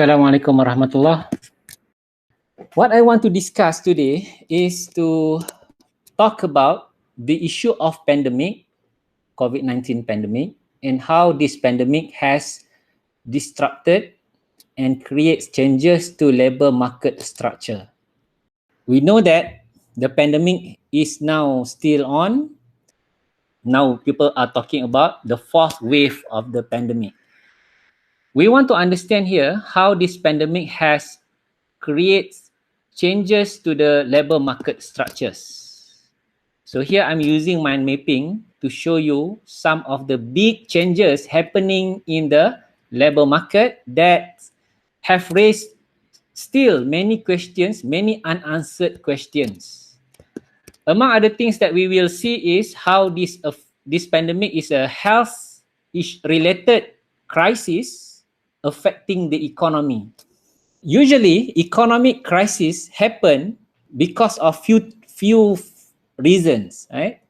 Assalamualaikum warahmatullah. What I want to discuss today is to talk about the issue of pandemic, COVID-19 pandemic, and how this pandemic has disrupted and creates changes to labor market structure. We know that the pandemic is now still on. Now people are talking about the fourth wave of the pandemic. We want to understand here how this pandemic has creates changes to the labor market structures. So here I'm using mind mapping to show you some of the big changes happening in the labor market that have raised still many questions, many unanswered questions. Among other things that we will see is how this pandemic is a health related crisis affecting the economy. Usually, economic crisis happen because of few reasons, right?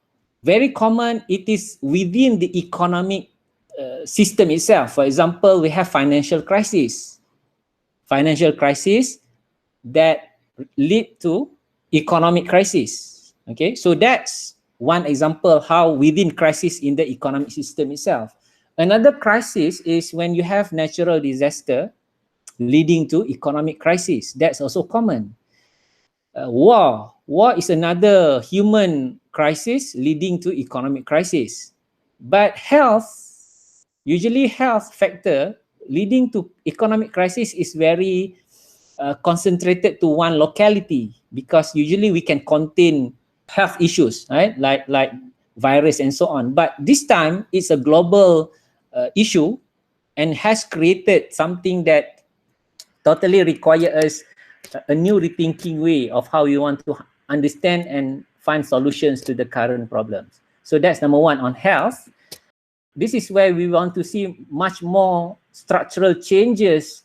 Very common, it is within the economic system itself. For example, we have financial crisis. Financial crisis that lead to economic crisis. Okay, so that's one example how within crisis in the economic system itself. Another crisis is when you have natural disaster leading to economic crisis. That's also common. War is another human crisis leading to economic crisis. But usually health factor leading to economic crisis is very concentrated to one locality, because usually we can contain health issues, right? Like virus and so on. But this time it's a global issue and has created something that totally require us a new rethinking way of how we want to understand and find solutions to the current problems. So that's number one on health. This is where we want to see much more structural changes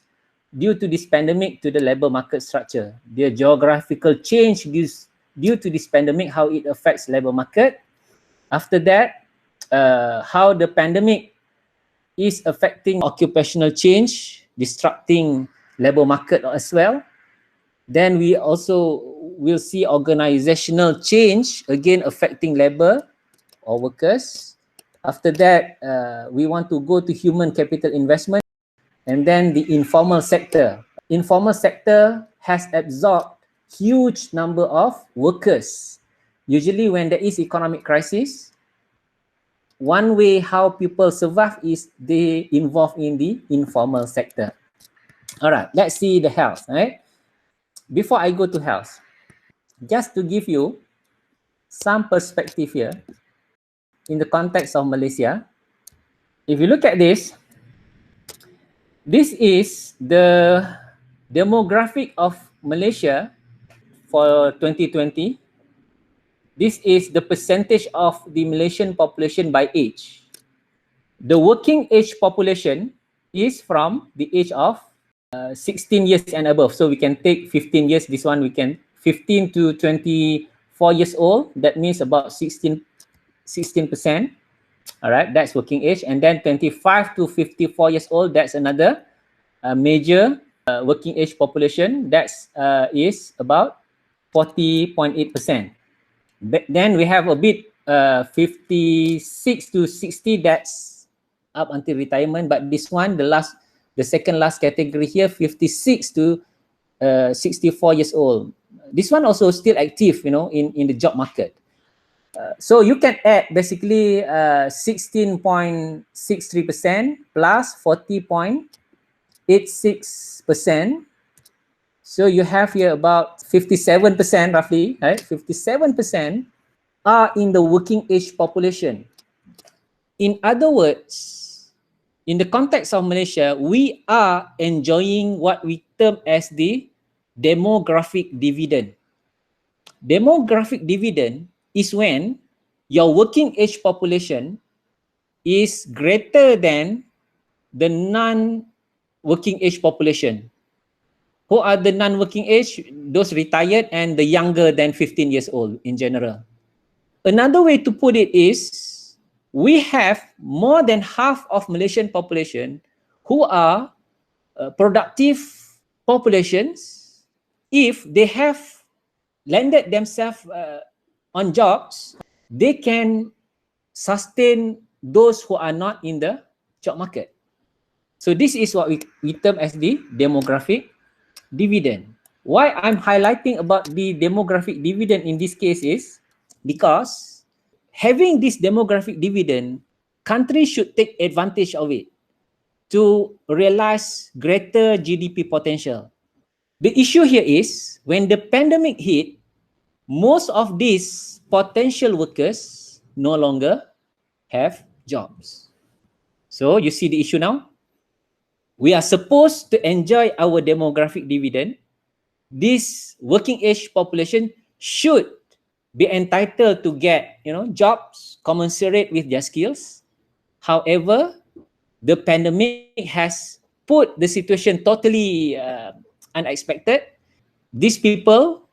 due to this pandemic to the labor market structure. The geographical change due to this pandemic, how it affects labor market. After that, how the pandemic is affecting occupational change, disrupting labor market as well. Then we also will see organizational change, again affecting labor or workers. After that, we want to go to human capital investment, and then the informal sector. Informal sector has absorbed huge number of workers. Usually when there is economic crisis, one way how people survive is they involve in the informal sector. All right, let's see the health, right? Before I go to health, just to give you some perspective here in the context of Malaysia. If you look at this is the demographic of Malaysia for 2020. This is the percentage of the Malaysian population by age. The working age population is from the age of 16 years and above. So we can take 15 years. This one we can 15 to 24 years old. That means about 16%. All right, that's working age. And then 25 to 54 years old, that's another major working age population. That's is about 40.8%. Then we have a bit 56 to 60, that's up until retirement. But this one, the second last category here, 56 to 64 years old. This one also still active, in the job market. So you can add basically 16.63% plus 40.86%. So you have here about 57% roughly, right? 57% are in the working age population. In other words, in the context of Malaysia, we are enjoying what we term as the demographic dividend. Demographic dividend is when your working age population is greater than the non-working age population. Who are the non-working age? Those retired and the younger than 15 years old in general. Another way to put it is, we have more than half of Malaysian population who are productive populations, if they have landed themselves on jobs, they can sustain those who are not in the job market. So this is what we term as the demographic dividend. Why I'm highlighting about the demographic dividend in this case is because having this demographic dividend, countries should take advantage of it to realize greater GDP potential. The issue here is when the pandemic hit, most of these potential workers no longer have jobs. So you see the issue now? We are supposed to enjoy our demographic dividend. This working age population should be entitled to get, jobs commensurate with their skills. However, the pandemic has put the situation totally unexpected. These people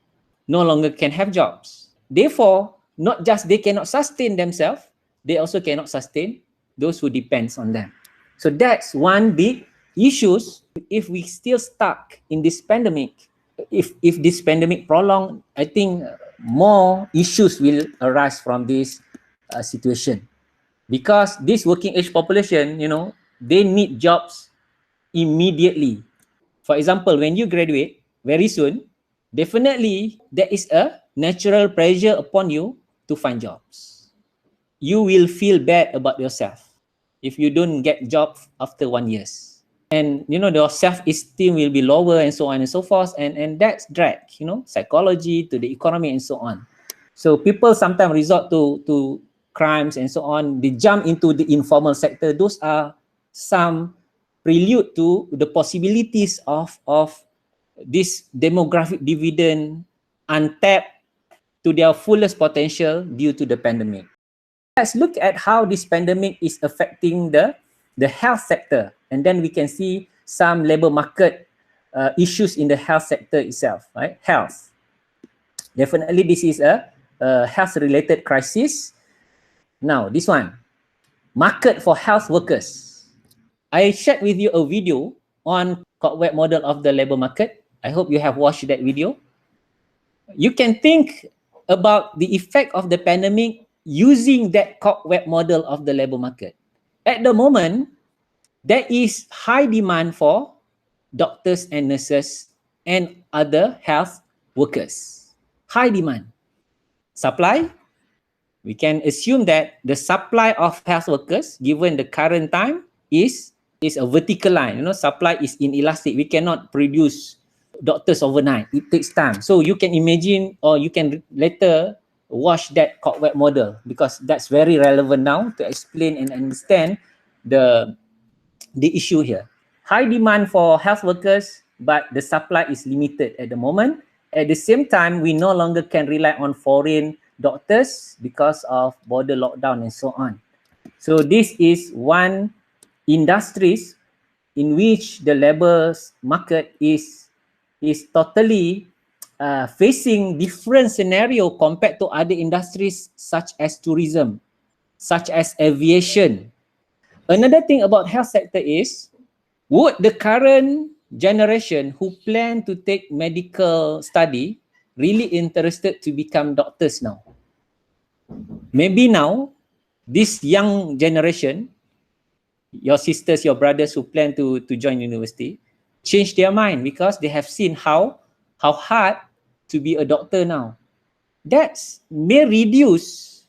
no longer can have jobs. Therefore, not just they cannot sustain themselves, they also cannot sustain those who depends on them. So that's one big issues. If we still stuck in this pandemic, if this pandemic prolonged, I think more issues will arise from this situation. Because this working age population, they need jobs immediately. For example, when you graduate very soon, definitely there is a natural pressure upon you to find jobs. You will feel bad about yourself if you don't get job after 1 year. And your self-esteem will be lower and so on and so forth. And that's drag, psychology to the economy and so on. So people sometimes resort to crimes and so on. They jump into the informal sector. Those are some prelude to the possibilities of this demographic dividend untapped to their fullest potential due to the pandemic. Let's look at how this pandemic is affecting the health sector, and then we can see some labor market issues in the health sector itself, right? Health. Definitely this is a health-related crisis. Now, this one, market for health workers. I shared with you a video on web model of the labor market. I hope you have watched that video. You can think about the effect of the pandemic using that web model of the labor market. At the moment, there is high demand for doctors and nurses and other health workers. High demand. Supply, we can assume that the supply of health workers, given the current time, is a vertical line. Supply is inelastic. We cannot produce doctors overnight. It takes time. So you can imagine, or you can later watch that web model, because that's very relevant now to explain and understand the issue here. High demand for health workers, but the supply is limited at the moment. At the same time, we no longer can rely on foreign doctors because of border lockdown and so on. So this is one industries in which the labor market is totally facing different scenario compared to other industries such as tourism, such as aviation. Another thing about health sector is, would the current generation who plan to take medical study really interested to become doctors now? Maybe now, this young generation, your sisters, your brothers who plan to join university, change their mind because they have seen how hard to be a doctor now. That may reduce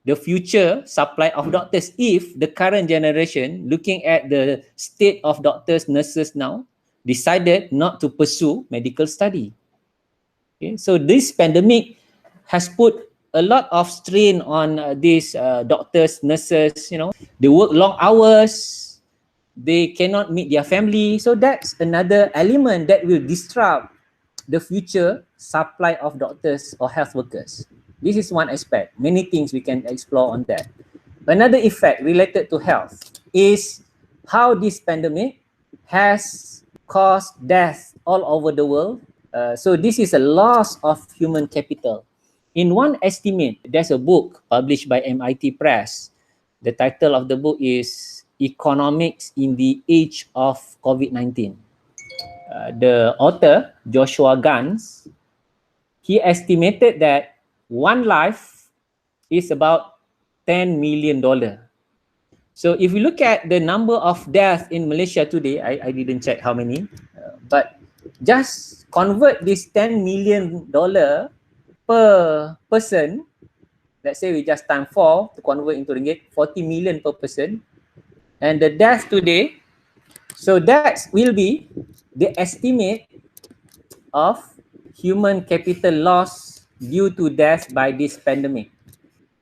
the future supply of doctors if the current generation, looking at the state of doctors, nurses now, decided not to pursue medical study. Okay? So this pandemic has put a lot of strain on these doctors, nurses. They work long hours, they cannot meet their family. So that's another element that will disrupt the future supply of doctors or health workers. This is one aspect. Many things we can explore on that. Another effect related to health is how this pandemic has caused death all over the world. So this is a loss of human capital. In one estimate, there's a book published by MIT Press. The title of the book is Economics in the Age of Covid-19. the author, Joshua Gans, he estimated that one life is about $10 million. So if you look at the number of deaths in Malaysia today, I didn't check how many, but just convert this $10 million per person. Let's say we just times 4 to convert into ringgit, 40 million per person. And the death today, so that will be the estimate of human capital loss due to death by this pandemic.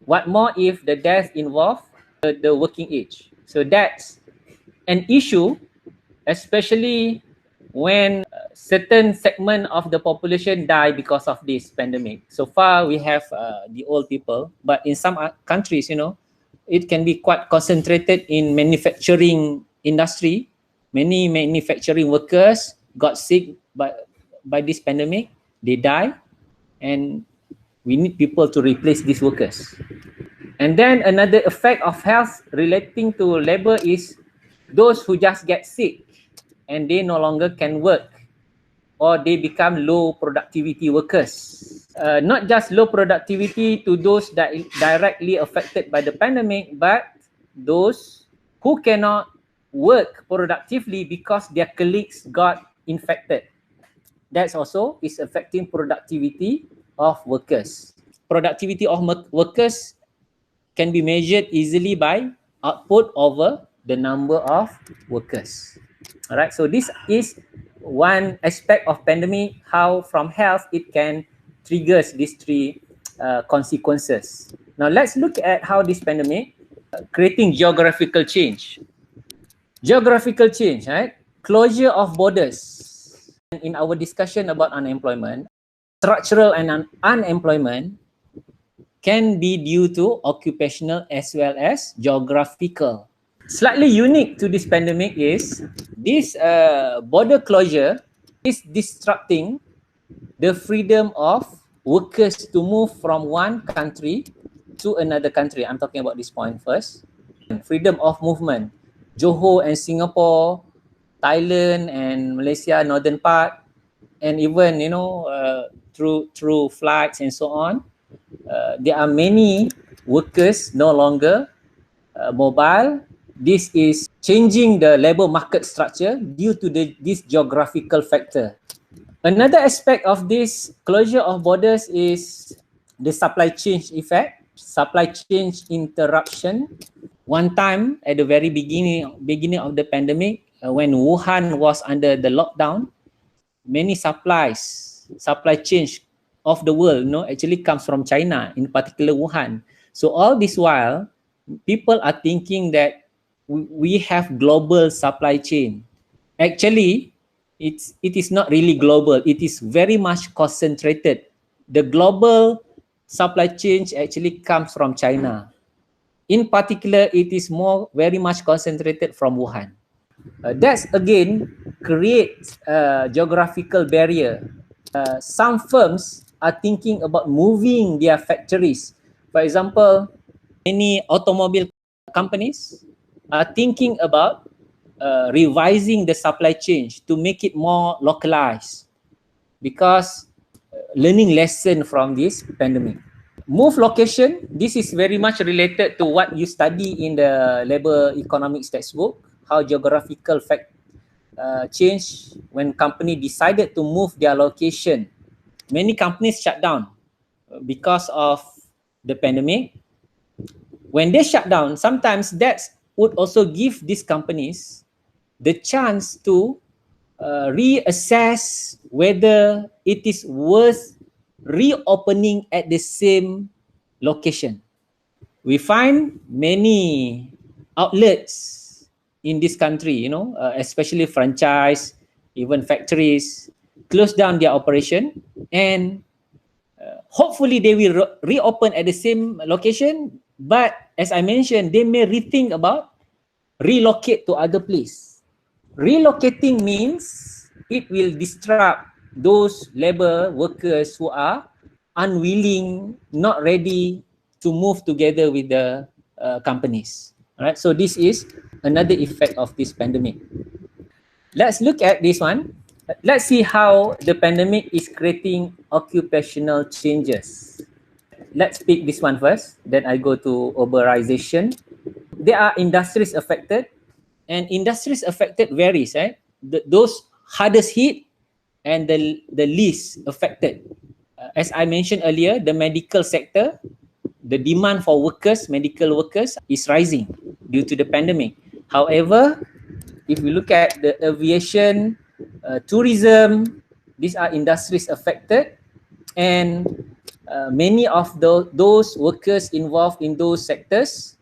What more if the death involve the working age? So that's an issue, especially when certain segment of the population die because of this pandemic. So far, we have the old people, but in some countries, it can be quite concentrated in manufacturing industry. Many manufacturing workers got sick by this pandemic, they die, and we need people to replace these workers. And then another effect of health relating to labor is those who just get sick and they no longer can work, or they become low productivity workers. Not just low productivity to those that directly affected by the pandemic, but those who cannot work productively because their colleagues got infected. That's also is affecting productivity of workers. Productivity of workers can be measured easily by output over the number of workers. All right, so this is one aspect of pandemic, how from health it can triggers these three consequences. Now let's look at how this pandemic creating geographical change. Geographical change, right? Closure of borders. In our discussion about unemployment, structural and unemployment can be due to occupational as well as geographical. Slightly unique to this pandemic is this border closure is disrupting the freedom of workers to move from one country to another country. I'm talking about this point first. Freedom of movement. Johor and Singapore, Thailand and Malaysia, northern part, and even through flights and so on. There are many workers no longer mobile. This is changing the labor market structure due to this geographical factor. Another aspect of this closure of borders is the supply chain effect, supply chain interruption. One time at the very beginning of the pandemic, when Wuhan was under the lockdown, many supply chain of the world actually comes from China, in particular Wuhan. So all this while, people are thinking that we have global supply chain. Actually, it is not really global. It is very much concentrated. The global supply chain actually comes from China. In particular, it is very much concentrated from Wuhan. That's again creates a geographical barrier. Some firms are thinking about moving their factories. For example, many automobile companies are thinking about revising the supply chain to make it more localized, because learning lesson from this pandemic. Move location, this is very much related to what you study in the labor economics textbook, how geographical change when company decided to move their location. Many companies shut down because of the pandemic. When they shut down, sometimes that would also give these companies the chance to reassess whether it is worth reopening at the same location. We find many outlets in this country, especially franchise, even factories, close down their operation, and hopefully they will reopen at the same location. But as I mentioned, they may rethink about relocate to other place. Relocating means it will disrupt those labor workers who are unwilling, not ready to move together with the companies. All right, so this is another effect of this pandemic. Let's look at this one. Let's see how the pandemic is creating occupational changes. Let's pick this one first, then I go to urbanization. There are industries affected, and industries affected varies, right? Those hardest hit and the least affected. As I mentioned earlier, the medical sector, the demand for workers, medical workers, is rising due to the pandemic. However, if we look at the aviation, tourism, these are industries affected, and many of those workers involved in those sectors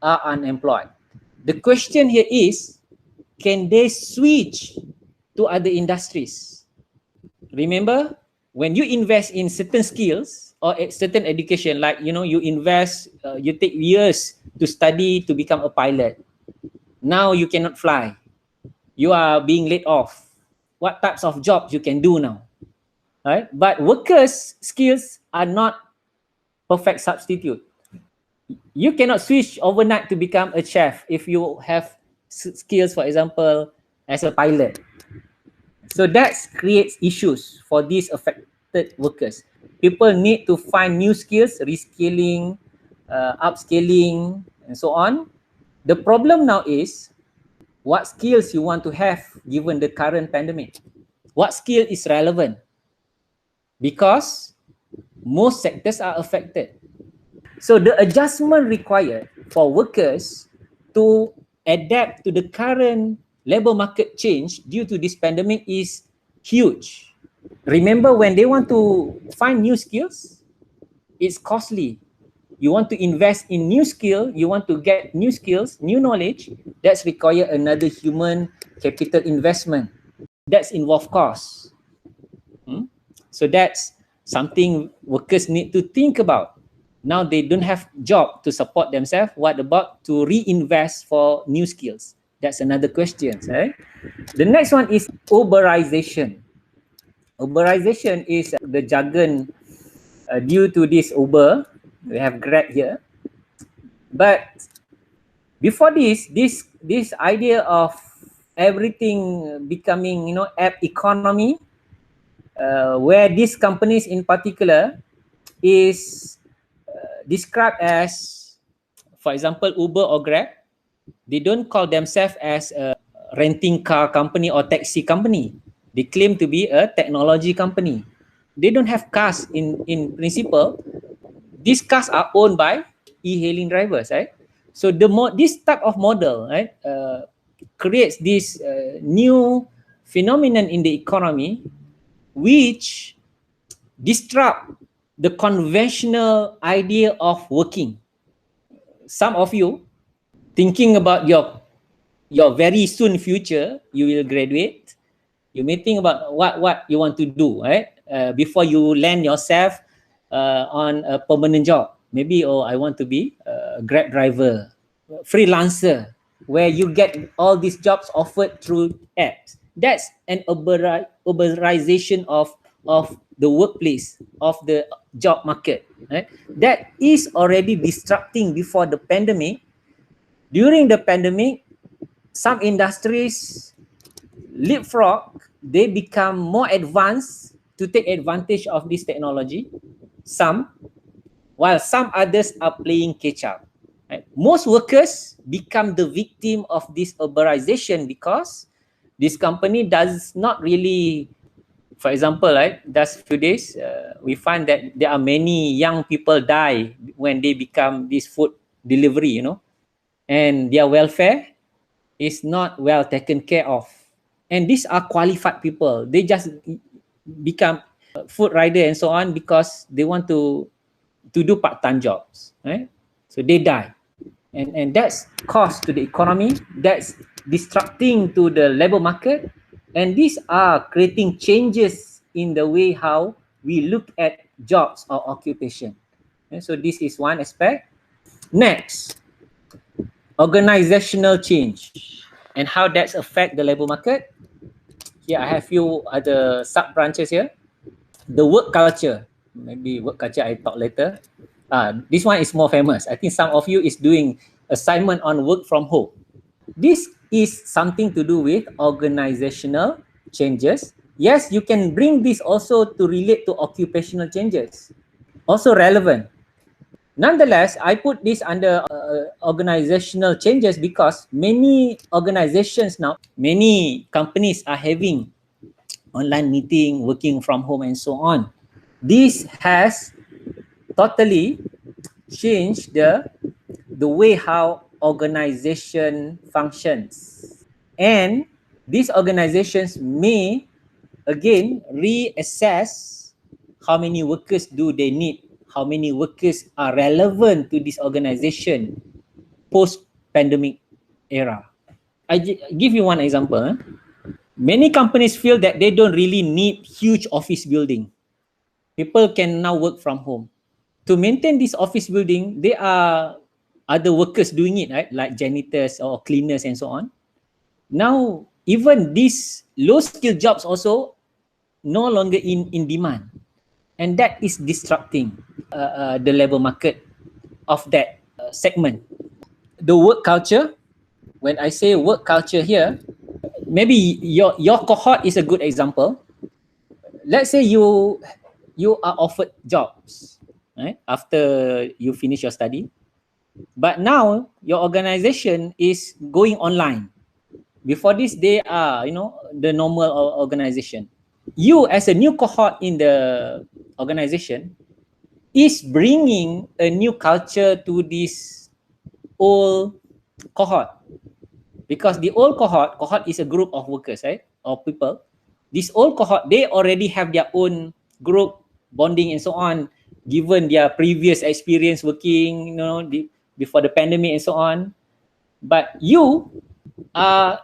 are unemployed. The question here is, can they switch to other industries? Remember, when you invest in certain skills or certain education, like you invest, you take years to study to become a pilot. Now you cannot fly. You are being laid off. What types of jobs you can do now? Right? But workers' skills are not perfect substitute. You cannot switch overnight to become a chef if you have skills, for example, as a pilot. So that creates issues for these affected workers. People need to find new skills, reskilling, upscaling, and so on. The problem now is what skills you want to have given the current pandemic. What skill is relevant? Because most sectors are affected. So the adjustment required for workers to adapt to the current labor market change due to this pandemic is huge. Remember, when they want to find new skills, it's costly. You want to invest in new skill, you want to get new skills, new knowledge, that's require another human capital investment. That's involve costs. So that's something workers need to think about. Now they don't have job to support themselves. What about to reinvest for new skills? That's another question, right? The next one is Uberization. Uberization is the jargon due to this Uber. We have Grab here. But before this idea of everything becoming, app economy, where these companies in particular is described as, for example, Uber or Grab, they don't call themselves as a renting car company or taxi company. They claim to be a technology company. They don't have cars in principle. These cars are owned by e-hailing drivers, right? So this type of model, right, creates this new phenomenon in the economy, which disrupt the conventional idea of working. Some of you thinking about your very soon future, you will graduate. You may think about what you want to do, right? Before you land yourself on a permanent job. Maybe, I want to be a Grab driver, freelancer, where you get all these jobs offered through apps. That's an Uberization of the workplace, of the job market, right? That is already disrupting before the pandemic. During the pandemic, some industries leapfrog, they become more advanced to take advantage of this technology. While some others are playing catch up. Right? Most workers become the victim of this Uberization because this company does not really, for example, right, that's few days, we find that there are many young people die when they become this food delivery, and their welfare is not well taken care of. And these are qualified people. They just become food rider and so on because they want to do part-time jobs, right? So they die. And that's cost to the economy, that's disrupting to the labor market, and these are creating changes in the way how we look at jobs or occupation. And so this is one aspect. Next, organizational change and how that's affect the labor market. Here I have few other sub branches here. The work culture, maybe work culture I talk later. This one is more famous. I think some of you is doing assignment on work from home. This is something to do with organizational changes. Yes, you can bring this also to relate to occupational changes, also relevant. Nonetheless, I put this under organizational changes because many organizations now, many companies are having online meeting, working from home, and so on. This has totally changed the way how organization functions. And these organizations may again reassess how many workers do they need, how many workers are relevant to this organization post pandemic era. Give you one example. Many companies feel that they don't really need huge office building. People can now work from home. To maintain this office building, there are other workers doing it, right? Like janitors or cleaners and so on. Now, even these low skill jobs also no longer in demand. And that is disrupting the labor market of that segment. The work culture, when I say work culture here, maybe your cohort is a good example. Let's say you are offered jobs, right, after you finish your study, but now your organization is going online. Before this, they are, the normal organization. You as a new cohort in the organization is bringing a new culture to this old cohort, because the old cohort is a group of workers, right, or people. This old cohort, they already have their own group bonding and so on, given their previous experience working, before the pandemic and so on. But you are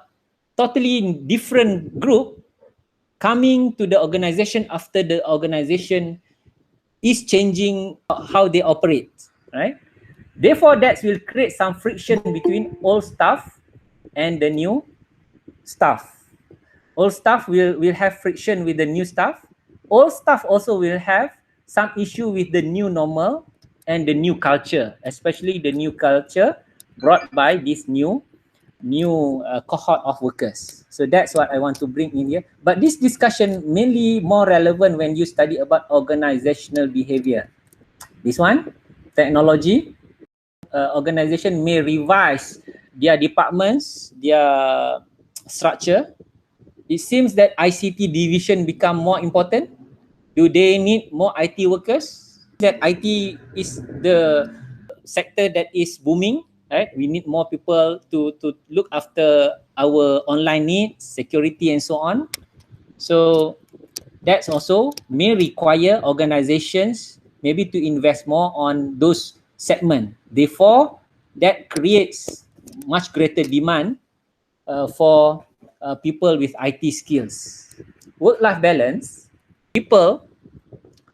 totally different group coming to the organization after the organization is changing how they operate, right? Therefore, that will create some friction between old staff and the new staff. Old staff will have friction with the new staff. Old staff also will have some issue with the new normal and the new culture, especially the new culture brought by this new cohort of workers. So that's what I want to bring in here. But this discussion mainly more relevant when you study about organizational behavior. This one, technology. Organization may revise their departments, their structure. It seems that ICT division become more important. Do they need more IT workers? That IT is the sector that is booming, right? We need more people to look after our online needs, security, and so on. So that's also may require organizations maybe to invest more on those segments. Therefore, that creates much greater demand for people with IT skills. Work-life balance, people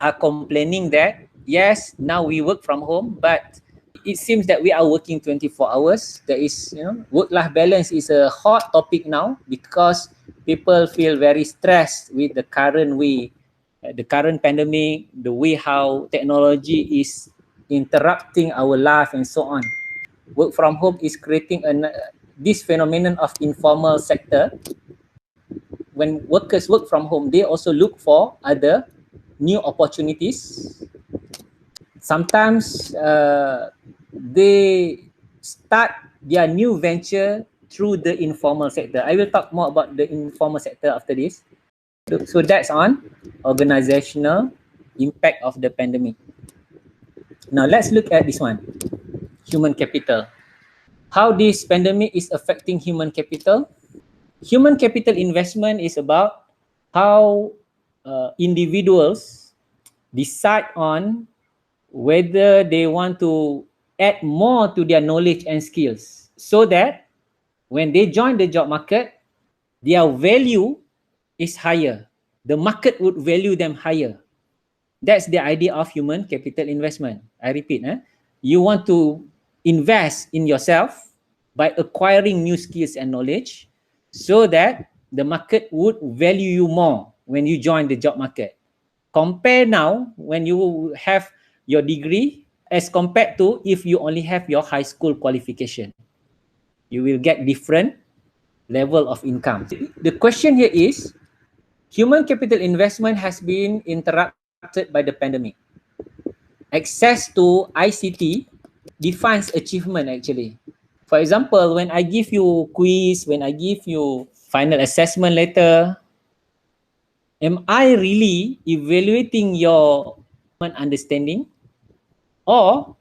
are complaining that, yes, now we work from home, but it seems that we are working 24 hours. There is, work-life balance is a hot topic now because people feel very stressed with the current way, the current pandemic, the way how technology is interrupting our life and so on. Work from home is creating this phenomenon of informal sector. When workers work from home, they also look for other new opportunities. Sometimes they start their new venture through the informal sector. I will talk more about the informal sector after this. So that's on organizational impact of the pandemic. Now let's look at this one, human capital. How this pandemic is affecting human capital. Human capital investment is about how individuals decide on whether they want to add more to their knowledge and skills so that when they join the job market, their value is higher. The market would value them higher. That's the idea of human capital investment. I repeat, you want to invest in yourself by acquiring new skills and knowledge so that the market would value you more when you join the job market. Compare now when you have your degree as compared to if you only have your high school qualification. You will get different level of income. The question here is, human capital investment has been interrupted by the pandemic. Access to ICT defines achievement actually. For example, when I give you quiz, when I give you final assessment letter, am I really evaluating your understanding, or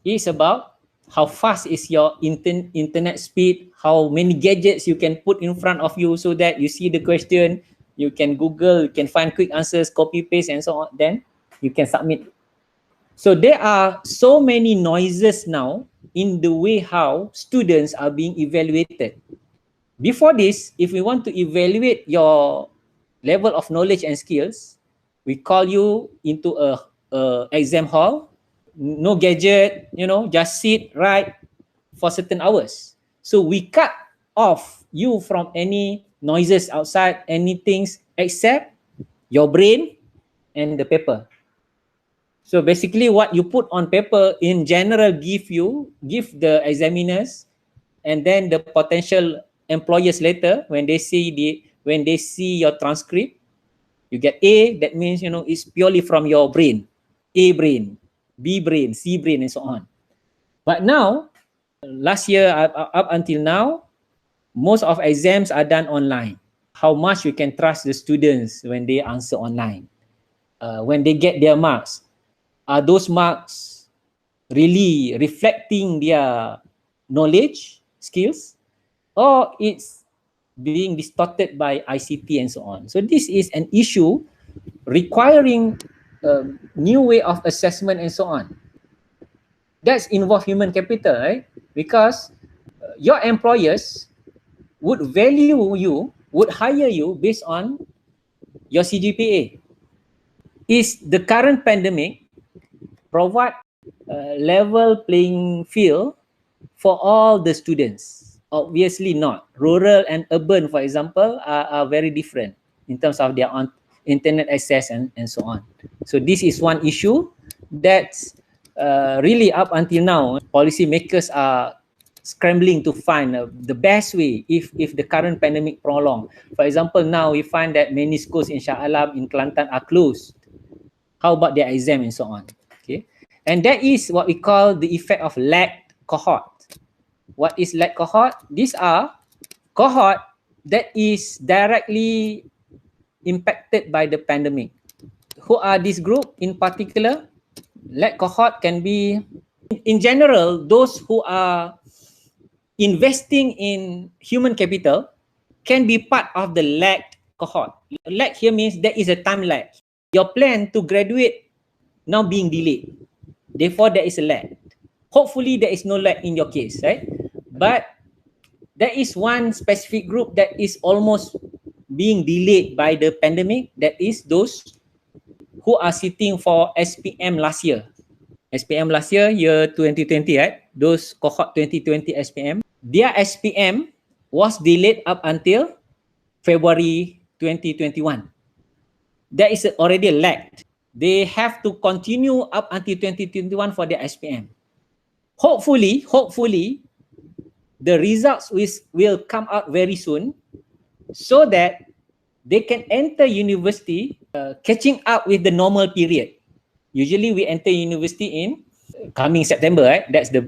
is about how fast is your internet speed, how many gadgets you can put in front of you so that you see the question, you can Google, you can find quick answers, copy paste and so on, then you can submit. So there are so many noises now in the way how students are being evaluated. Before this, if we want to evaluate your level of knowledge and skills, we call you into a exam hall, no gadget, you know, just sit, write for certain hours. So we cut off you from any noises outside, any things except your brain and the paper. So basically what you put on paper in general give the examiners and then the potential employers later when they see your transcript, you get A, that means, you know, it's purely from your brain. A brain, B brain, C brain, and so on. But now, last year up until now, most of exams are done online. How much you can trust the students when they answer online? When they get their marks, are those marks really reflecting their knowledge, skills, or it's being distorted by ICT and so on? So this is an issue requiring a new way of assessment and so on. That's involve human capital, right? Because your employers would value you, would hire you based on your CGPA. Is the current pandemic provide a level playing field for all the students? Obviously not. Rural and urban, for example, are very different in terms of their internet access and so on. So this is one issue that's really up until now, policymakers are scrambling to find the best way if the current pandemic prolong. For example, now we find that many schools in Shah Alam, in Kelantan are closed. How about their exam and so on? Okay, and that is what we call the effect of lagged cohort. What is lagged cohort? These are cohort that is directly impacted by the pandemic. Who are this group in particular? Lagged cohort can be, in general, those who are investing in human capital can be part of the lagged cohort. Lag here means there is a time lag. Your plan to graduate now being delayed. Therefore, there is a lag. Hopefully, there is no lag in your case, right? But there is one specific group that is almost being delayed by the pandemic. That is those who are sitting for SPM last year. SPM last year, year 2020, right? Those cohort 2020 SPM, their SPM was delayed up until February 2021. There is already a lag. They have to continue up until 2021 for their SPM. Hopefully, the results will come out very soon so that they can enter university catching up with the normal period. Usually we enter university in coming September, right? That's the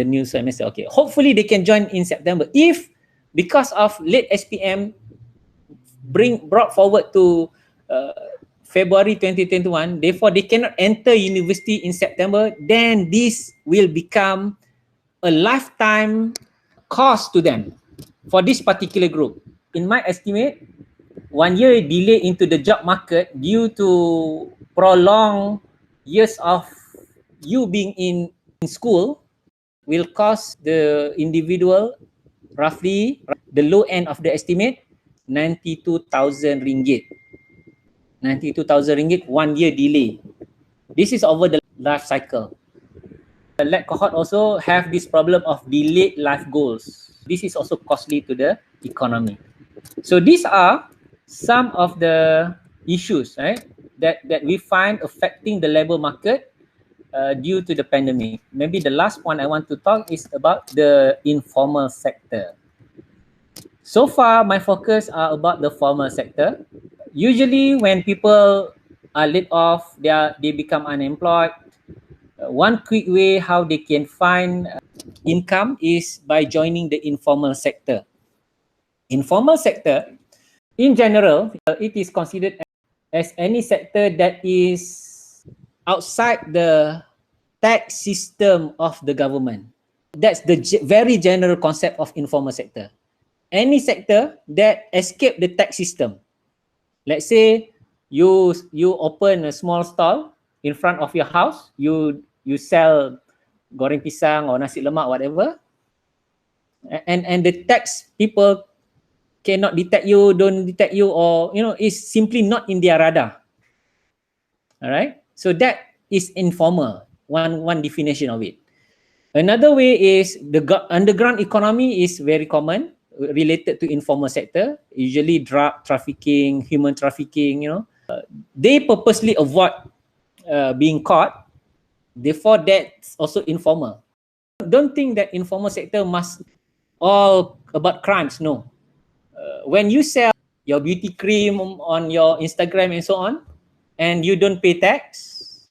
new semester. Okay, hopefully they can join in September. If because of late SPM brought forward to February 2021, therefore they cannot enter university in September, then this will become a lifetime cost to them for this particular group. In my estimate, 1 year delay into the job market due to prolonged years of you being in school will cost the individual roughly the low end of the estimate 92,000 ringgit. 92,000 ringgit, 1 year delay. This is over the life cycle. The lag cohort also have this problem of delayed life goals. This is also costly to the economy. So these are some of the issues, right, that we find affecting the labor market due to the pandemic. Maybe the last one I want to talk is about the informal sector. So far, my focus are about the formal sector. Usually when people are laid off, they become unemployed. One quick way how they can find income is by joining the informal sector. Informal sector, in general, it is considered as any sector that is outside the tax system of the government. That's the very general concept of informal sector. Any sector that escape the tax system. Let's say you open a small stall in front of your house, you sell goreng pisang or nasi lemak, whatever, and the tax people cannot detect you, don't detect you, or is simply not in their radar. All right, so that is informal. One definition of it. Another way is the underground economy is very common, related to informal sector, usually drug trafficking, human trafficking. They purposely avoid being caught. Therefore, that's also informal. Don't think that informal sector must all about crimes. No. When you sell your beauty cream on your Instagram and so on, and you don't pay tax,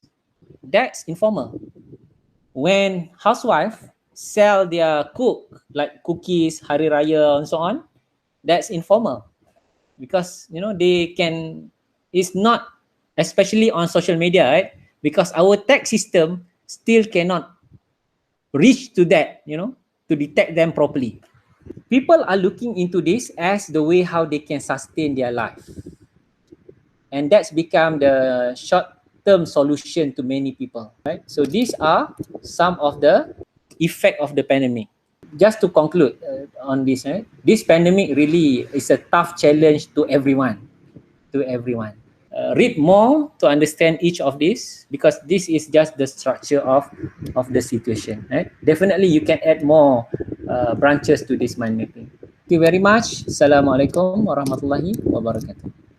that's informal. When housewife sell their cook like cookies, hari raya and so on, that's informal, because they can. It's not, especially on social media, right? Because our tax system still cannot reach to that, to detect them properly. People are looking into this as the way how they can sustain their life, and that's become the short-term solution to many people, right? So these are some of the effect of the pandemic. Just to conclude on this, right? This pandemic really is a tough challenge to everyone. Read more to understand each of these, because this is just the structure of the situation, right? Definitely you can add more branches to this mind mapping. Thank you very much. Assalamualaikum warahmatullahi wabarakatuh.